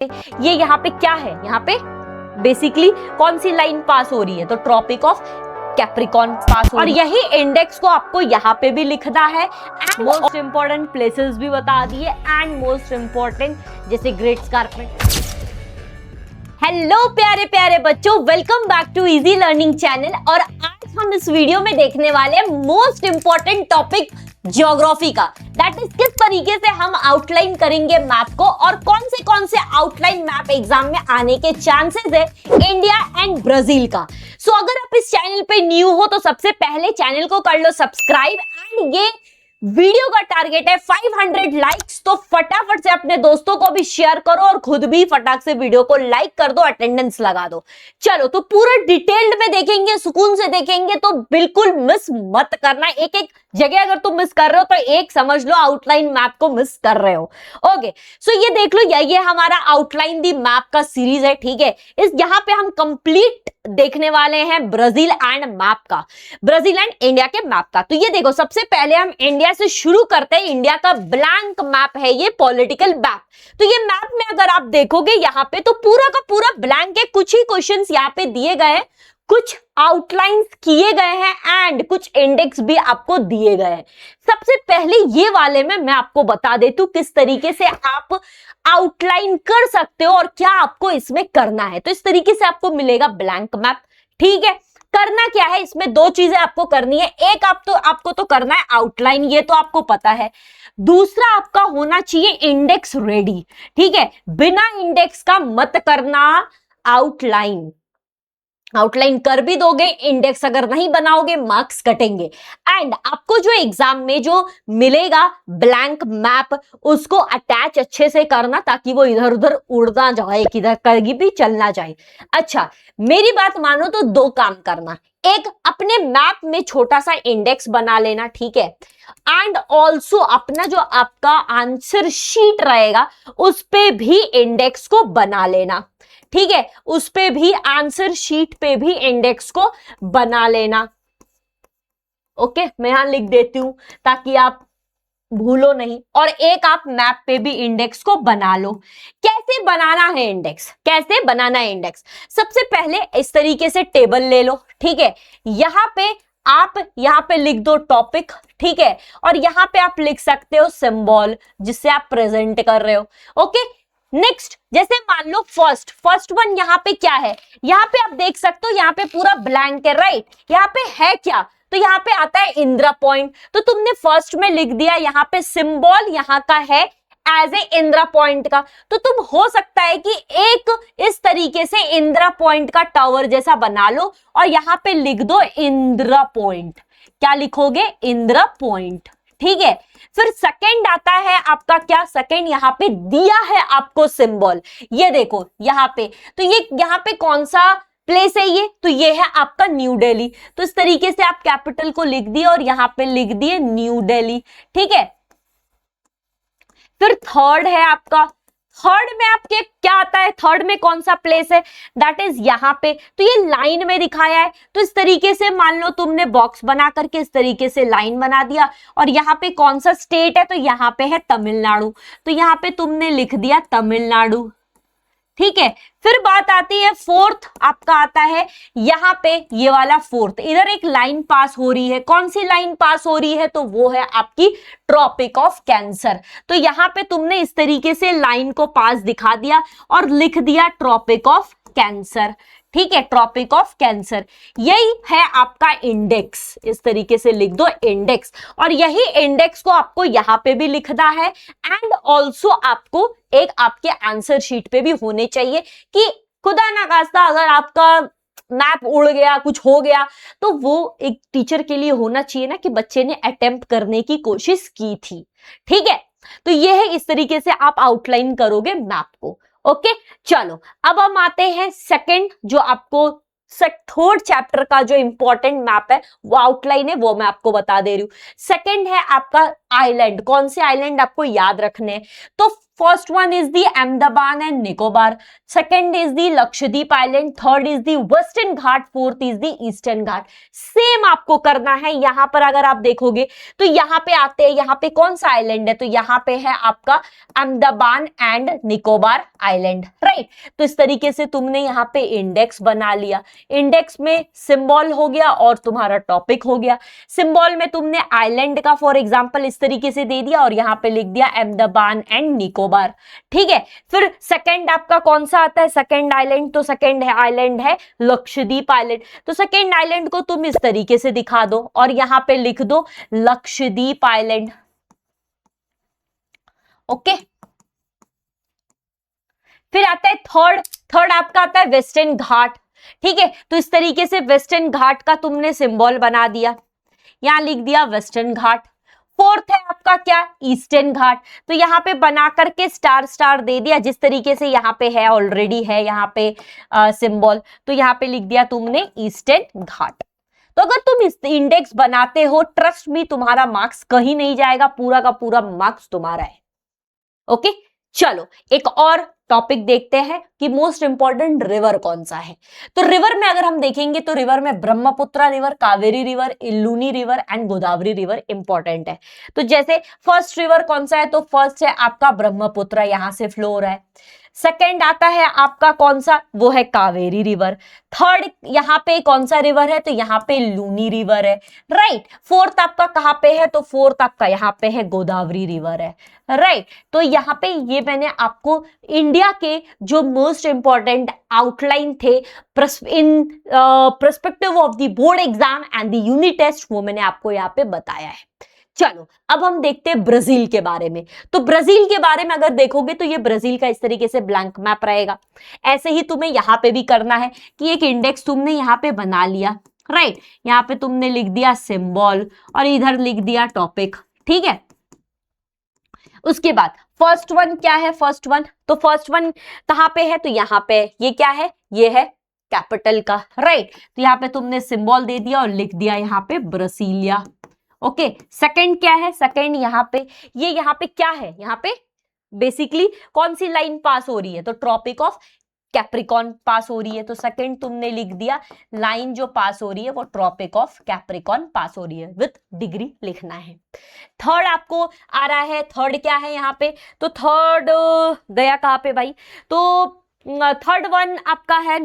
ये यहाँ पे क्या है, यहाँ पे बेसिकली कौन सी लाइन पास हो रही है, तो ट्रॉपिक ऑफ कैप्रिकॉर्न पास हो रही है। और यही इंडेक्स को आपको यहाँ पे भी लिखना है। मोस्ट इंपॉर्टेंट प्लेसेस भी बता दिए एंड मोस्ट इंपॉर्टेंट जैसे ग्रेट स्कार्पमेंट। हेलो प्यारे प्यारे बच्चों, welcome back to easy learning channel. और आज हम इस वीडियो में देखने वाले हैं मोस्ट इंपॉर्टेंट टॉपिक ज्योग्राफी का। दैट इज किस तरीके से हम आउटलाइन करेंगे मैप को और कौन से आउटलाइन मैप एग्जाम में आने के चांसेस है इंडिया एंड ब्राजील का। सो अगर आप इस चैनल पे न्यू हो तो सबसे पहले चैनल को कर लो सब्सक्राइब। एंड ये वीडियो का टारगेट है 500 लाइक्स, तो फटाफट से अपने दोस्तों को भी शेयर करो और खुद भी फटाक से वीडियो को लाइक कर दो, अटेंडेंस लगा दो। चलो तो पूरा डिटेल्ड में देखेंगे, सुकून से देखेंगे, तो बिल्कुल मिस मत करना। एक एक जगह अगर तुम मिस कर रहे हो तो एक समझ लो आउटलाइन मैप को मिस कर रहे हो। ओके, सो ये देख लो, ये हमारा आउटलाइन दी मैप का सीरीज है। ठीक है, इस यहाँ पे हम कंप्लीट देखने वाले हैं ब्राजील एंड मैप का, ब्राजील एंड इंडिया के मैप का। तो ये देखो, सबसे पहले हम इंडिया से शुरू करते हैं। इंडिया का ब्लैंक मैप है ये, पॉलिटिकल मैप। तो ये मैप में अगर आप देखोगे यहाँ पे तो पूरा का पूरा ब्लैंक है। कुछ ही क्वेश्चंस यहाँ पे दिए गए हैं, कुछ आउटलाइंस किए गए हैं एंड कुछ इंडेक्स भी आपको दिए गए हैं। सबसे पहले ये वाले में मैं आपको बता देती हूं किस तरीके से आप आउटलाइन कर सकते हो और क्या आपको इसमें करना है। तो इस तरीके से आपको मिलेगा ब्लैंक मैप। ठीक है, करना क्या है, इसमें दो चीजें आपको करनी है। एक आपको तो करना है आउटलाइन, ये तो आपको पता है। दूसरा आपका होना चाहिए इंडेक्स रेडी। ठीक है, बिना इंडेक्स का मत करना आउटलाइन। आउटलाइन कर भी दोगे, इंडेक्स अगर नहीं बनाओगे मार्क्स कटेंगे। एंड आपको जो एग्जाम में जो मिलेगा ब्लैंक मैप, उसको अटैच अच्छे से करना ताकि वो इधर उधर उड़ना जाए, किधर कहीं भी चलना जाए। अच्छा, मेरी बात मानो तो दो काम करना। एक, अपने मैप में छोटा सा इंडेक्स बना लेना। ठीक है, एंड ऑल्सो अपना जो आपका आंसर शीट रहेगा उस पे भी इंडेक्स को बना लेना। ठीक है, उस पे भी आंसर शीट पे भी इंडेक्स को बना लेना। ओके, मैं यहां लिख देती हूं ताकि आप भूलो नहीं। और एक आप मैप पे भी इंडेक्स को बना लो। कैसे बनाना है इंडेक्स, कैसे बनाना है इंडेक्स? सबसे पहले इस तरीके से टेबल ले लो। ठीक है, आप यहाँ पे लिख दो टॉपिक। ठीक है, और यहाँ पे आप लिख सकते हो सिंबल जिससे आप प्रेजेंट कर रहे हो। ओके, नेक्स्ट, जैसे मान लो फर्स्ट वन यहाँ पे क्या है, यहाँ पे आप देख सकते हो, यहाँ पे पूरा ब्लैंक है। राइट, यहाँ पे है क्या, तो यहाँ पे आता है इंदिरा पॉइंट। तो तुमने फर्स्ट में लिख दिया, यहाँ पे सिंबल यहाँ का है एज ए इंदिरा पॉइंट का। तो तुम हो सकता है कि एक इस तरीके से इंदिरा पॉइंट का टावर जैसा बना लो और यहाँ पे लिख दो इंदिरा पॉइंट। क्या लिखोगे? इंदिरा पॉइंट। ठीक है, फिर सेकंड आता है आपका क्या, सेकंड यहाँ पे दिया है आपको सिंबल, ये देखो यहाँ पे। तो ये यहाँ पे कौन सा प्लेस है ये, तो ये है आपका न्यू दिल्ली। तो इस तरीके से आप कैपिटल को लिख दिए और यहाँ पे लिख दिए न्यू दिल्ली। ठीक है, फिर थर्ड है आपका, थर्ड में आपके क्या आता है, थर्ड में कौन सा प्लेस है, दैट इज यहाँ पे। तो ये लाइन में दिखाया है, तो इस तरीके से मान लो तुमने बॉक्स बना करके इस तरीके से लाइन बना दिया। और यहाँ पे कौन सा स्टेट है, तो यहाँ पे है तमिलनाडु। तो यहाँ पे तुमने लिख दिया तमिलनाडु। ठीक है, फिर बात आती है फोर्थ, आपका आता है यहाँ पे ये वाला फोर्थ। इधर एक लाइन पास हो रही है, कौन सी लाइन पास हो रही है, तो वो है आपकी ट्रॉपिक ऑफ कैंसर। तो यहाँ पे तुमने इस तरीके से लाइन को पास दिखा दिया और लिख दिया ट्रॉपिक ऑफ कैंसर। ठीक है, ट्रॉपिक ऑफ कैंसर, यही है आपका इंडेक्स। इस तरीके से लिख दो इंडेक्स, और यही इंडेक्स को आपको यहाँ पे भी लिखना है एंड ऑल्सो आपको एक आपके आंसर शीट पे भी होने चाहिए कि खुदा ना खास्ता अगर आपका मैप उड़ गया, कुछ हो गया, तो वो एक टीचर के लिए होना चाहिए ना कि बच्चे ने अटेम्प्ट करने की कोशिश की थी। ठीक है, तो ये है, इस तरीके से आप आउटलाइन करोगे मैप को। ओके, चलो अब हम आते हैं सेकंड, जो आपको थर्ड चैप्टर का जो इंपॉर्टेंट मैप है वो आउटलाइन है, वो मैं आपको बता दे रही हूँ। सेकंड है आपका आइलैंड। कौन से आइलैंड आपको याद रखने हैं, तो first one is the Andaman and Nicobar, second is the Lakshadweep island, third is the western Ghat, fourth is the eastern Ghat. Same आपको करना है। यहां पर अगर आप देखोगे तो यहां पे आते हैं, यहां पे कौन सा आइलैंड है, तो यहां पे है आपका Andaman and Nicobar island, right. तो इस तरीके से तुमने यहां पे इंडेक्स बना लिया। इंडेक्स में सिंबल हो गया और तुम्हारा टॉपिक हो गया। सिंबल में तुमने आइलैंड का फॉर एग्जांपल इस तरीके से दे दिया और यहां पे लिख दिया अंडमान एंड निकोबार, ठीक है। फिर सेकंड आपका कौन सा आता है, सेकंड आइलैंड, तो सेकंड है आइलैंड है लक्षद्वीप आइलैंड। तो सेकंड आइलैंड को तुम इस तरीके से दिखा दो और यहां पे लिख दो लक्षद्वीप आइलैंड, ओके। फिर आता है थर्ड, थर्ड आपका आता है वेस्टर्न घाट, ठीक है। तो इस तरीके से वेस्टर्न घाट का तुमने सिंबल बना दिया, यहां लिख दिया वेस्टर्न घाट। फोर्थ है आपका क्या, ईस्टर्न घाट, तो यहां पे बना करके स्टार स्टार दे दिया, जिस तरीके से यहां पे है ऑलरेडी है यहां पे सिंबल, तो यहां पे लिख दिया तुमने ईस्टर्न घाट। तो अगर तुम इस इंडेक्स बनाते हो, ट्रस्ट मी तुम्हारा मार्क्स कहीं नहीं जाएगा, पूरा का पूरा मार्क्स तुम्हारा है, ओके। चलो एक और टॉपिक देखते हैं कि मोस्ट इंपॉर्टेंट रिवर कौन सा है। तो रिवर में अगर हम देखेंगे तो रिवर में ब्रह्मपुत्र रिवर, कावेरी रिवर, इल्लूनी river and Godavari river important है। तो जैसे फर्स्ट रिवर कौन सा है, तो फर्स्ट है आपका ब्रह्मपुत्र, यहां से फ्लो हो रहा है। सेकेंड आता है आपका कौन सा, वो है कावेरी रिवर। थर्ड यहां पे कौन सा रिवर है, तो यहां पे लूनी रिवर है, राइट। फोर्थ आपका कहां पे है, तो फोर्थ आपका यहां पे है गोदावरी रिवर है, राइट। तो यहां पे ये मैंने आपको इंडिया के जो मोस्ट इंपॉर्टेंट आउटलाइन थे in perspective of the board exam and the unit test, वो मैंने आपको यहाँ पे बताया है। चलो अब हम देखते हैं ब्राजील के बारे में। तो ब्राजील के बारे में अगर देखोगे तो ये ब्राजील का इस तरीके से ब्लैंक मैप रहेगा। ऐसे ही तुम्हें यहां पे भी करना है कि एक इंडेक्स तुमने यहां पे बना लिया, राइट। यहां पे तुमने लिख दिया सिंबल और इधर लिख दिया टॉपिक, ठीक है। उसके बाद फर्स्ट वन क्या है, फर्स्ट वन, तो फर्स्ट वन कहां पे है, तो यहां पे ये क्या है, ये है कैपिटल का, राइट। तो यहां पे तुमने सिंबल दे दिया और लिख दिया यहां पे ब्रासीलिया, ओके। सेकंड क्या है, सेकंड यहाँ पे ये यहाँ पे क्या है, यहाँ पे बेसिकली कौन सी लाइन पास हो रही है, तो ट्रॉपिक ऑफ कैप्रिकॉन पास हो रही है। तो सेकंड तुमने लिख दिया लाइन जो पास हो रही है वो ट्रॉपिक ऑफ कैप्रिकॉन पास हो रही है, विथ डिग्री लिखना है। थर्ड आपको आ रहा है, थर्ड क्या है यहाँ पे, तो थर्ड गया कहाँ पे भाई, तो थर्ड वन आपका है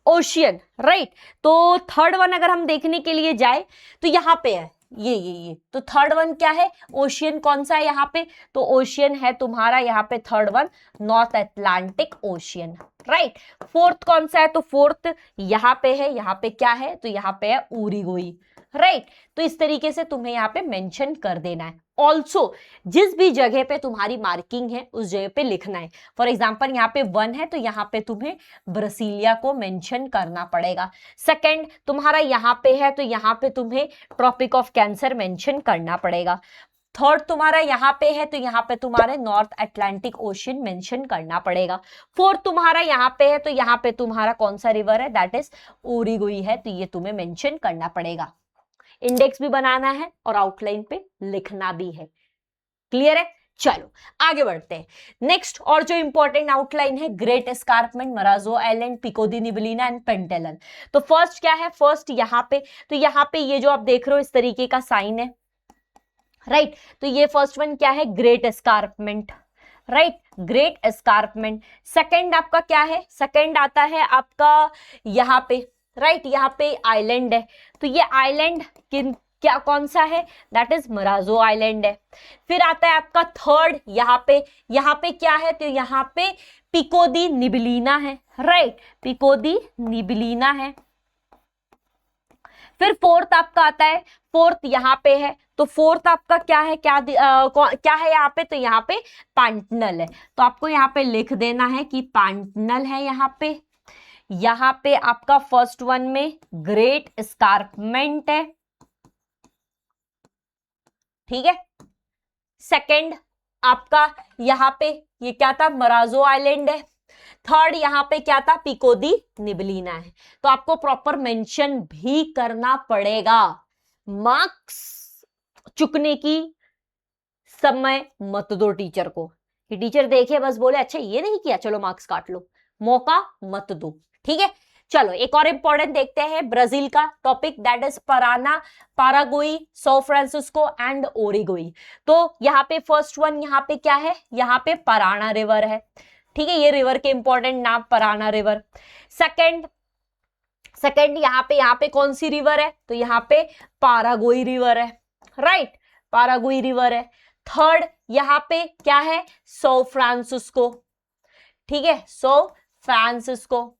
ओशियन, राइट। तो थर्ड वन अगर हम देखने के लिए जाए तो यहां पे है ये तो थर्ड वन क्या है, ओशियन कौन सा है यहाँ पे, तो ओशियन है तुम्हारा यहाँ पे third one north Atlantic ocean, right. Fourth कौन सा है, तो फोर्थ यहाँ पे है, यहाँ पे क्या है, तो यहाँ पे है उरुग्वे, राइट। तो इस तरीके से तुम्हें यहाँ पे मेंशन कर देना है। ऑल्सो जिस भी जगह पे तुम्हारी मार्किंग है उस जगह पे लिखना है। फॉर एग्जाम्पल यहाँ पे वन है तो यहाँ पे तुम्हें ब्रासीलिया को मेंशन करना पड़ेगा। सेकंड तुम्हारा यहाँ पे है तो यहाँ पे तुम्हें ट्रॉपिक ऑफ कैंसर मेंशन करना पड़ेगा। थर्ड तुम्हारा यहाँ पे है तो यहाँ पे तुम्हारे नॉर्थ अटलांटिक ओशियन मेंशन करना पड़ेगा। फोर्थ तुम्हारा यहाँ पे है तो यहाँ पे तुम्हारा कौन सा रिवर है, दैट इज उरुग्वे है, तो ये तुम्हें मेंशन करना पड़ेगा। इंडेक्स भी बनाना है और आउटलाइन पे लिखना भी है, क्लियर है। चलो आगे बढ़ते हैं। नेक्स्ट और जो इंपॉर्टेंट आउटलाइन है, great escarpment, Marajo island, Pico da Neblina and Pantanal. तो फर्स्ट क्या है, फर्स्ट यहाँ पे, तो यहाँ पे ये जो आप देख रहे हो इस तरीके का साइन है, राइट। तो ये फर्स्ट वन क्या है, great escarpment, right, great escarpment. Second आपका क्या है, सेकंड आता है आपका यहाँ पे, राइट, यहाँ पे आइलैंड है, तो ये आइलैंड किन क्या कौन सा है, दैट इज मराजो आइलैंड है। फिर आता है आपका थर्ड, यहाँ पे क्या है, तो यहाँ पे पिको दी निबलिना है, राइट, पिको दी निबलिना है। फिर फोर्थ आपका आता है, फोर्थ यहाँ पे है, तो फोर्थ आपका क्या है, क्या है यहाँ पे, तो यहाँ पे पैंटनल है, तो आपको यहाँ पे लिख देना है कि पैंटनल है यहाँ पे। यहाँ पे आपका फर्स्ट वन में ग्रेट एस्कार्पमेंट है, ठीक है। सेकंड आपका यहाँ पे ये क्या था, मराजो आइलैंड है। थर्ड यहाँ पे क्या था, पिको दी निबलिना है। तो आपको प्रॉपर मेंशन भी करना पड़ेगा। मार्क्स चुकने की समय मत दो टीचर को, कि टीचर देखे बस बोले अच्छा ये नहीं किया चलो मार्क्स काट लो, मौका मत दो। ठीक है, चलो एक और इंपॉर्टेंट देखते हैं ब्राजील का topic, that is Parana, Paraguay, Sao Francisco and Uruguay. तो यहाँ पे फर्स्ट वन यहाँ पे क्या है, यहाँ पे पराना रिवर है। ठीक है, ये रिवर के इंपॉर्टेंट नाम पराना रिवर। सेकंड यहाँ पे कौन सी रिवर है, तो यहाँ पे पारागोई रिवर है, राइट, पारागोई रिवर है। थर्ड यहाँ पे क्या है, सो फ्रांसिस्को। ठीक है, सो फ्रांसिस्को।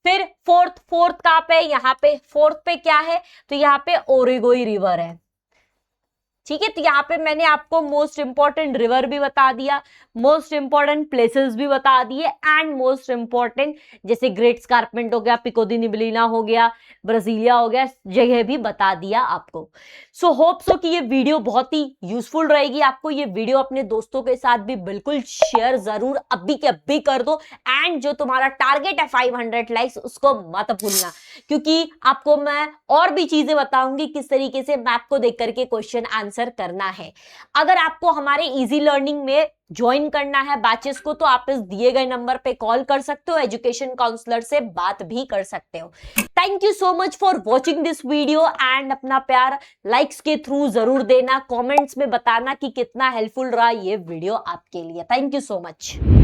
फिर फोर्थ कहां पे, यहाँ पे फोर्थ पे क्या है, तो यहाँ पे ओरिगोई रिवर है। ठीक है, तो यहाँ पे मैंने आपको मोस्ट इंपॉर्टेंट रिवर भी बता दिया, मोस्ट इंपॉर्टेंट प्लेसेस भी बता दिए, एंड मोस्ट इंपॉर्टेंट जैसे ग्रेट स्कार्पमेंट हो गया, पिको दी निबलिना हो गया, ब्राजीलिया हो गया, जगह भी बता दिया आपको। सो होप सो कि ये वीडियो बहुत ही यूजफुल रहेगी आपको। ये वीडियो अपने दोस्तों के साथ भी बिल्कुल शेयर जरूर अभी के अभी कर दो, एंड जो तुम्हारा टारगेट है 500 लाइक्स उसको मत भूलना, क्योंकि आपको मैं और भी चीजें बताऊंगी किस तरीके से मैप को देख करके क्वेश्चन आंसर करना है। अगर आपको हमारे इजी लर्निंग में ज्वाइन करना है बैचेस को, तो आप इस दिए गए नंबर पे कॉल कर सकते हो, एजुकेशन काउंसलर से बात भी कर सकते हो। Thank you so much for watching this video, and अपना प्यार लाइक्स के थ्रू जरूर देना, कमेंट्स में बताना कि कितना हेल्पफुल रहा ये वीडियो आपके लिए। Thank you so much.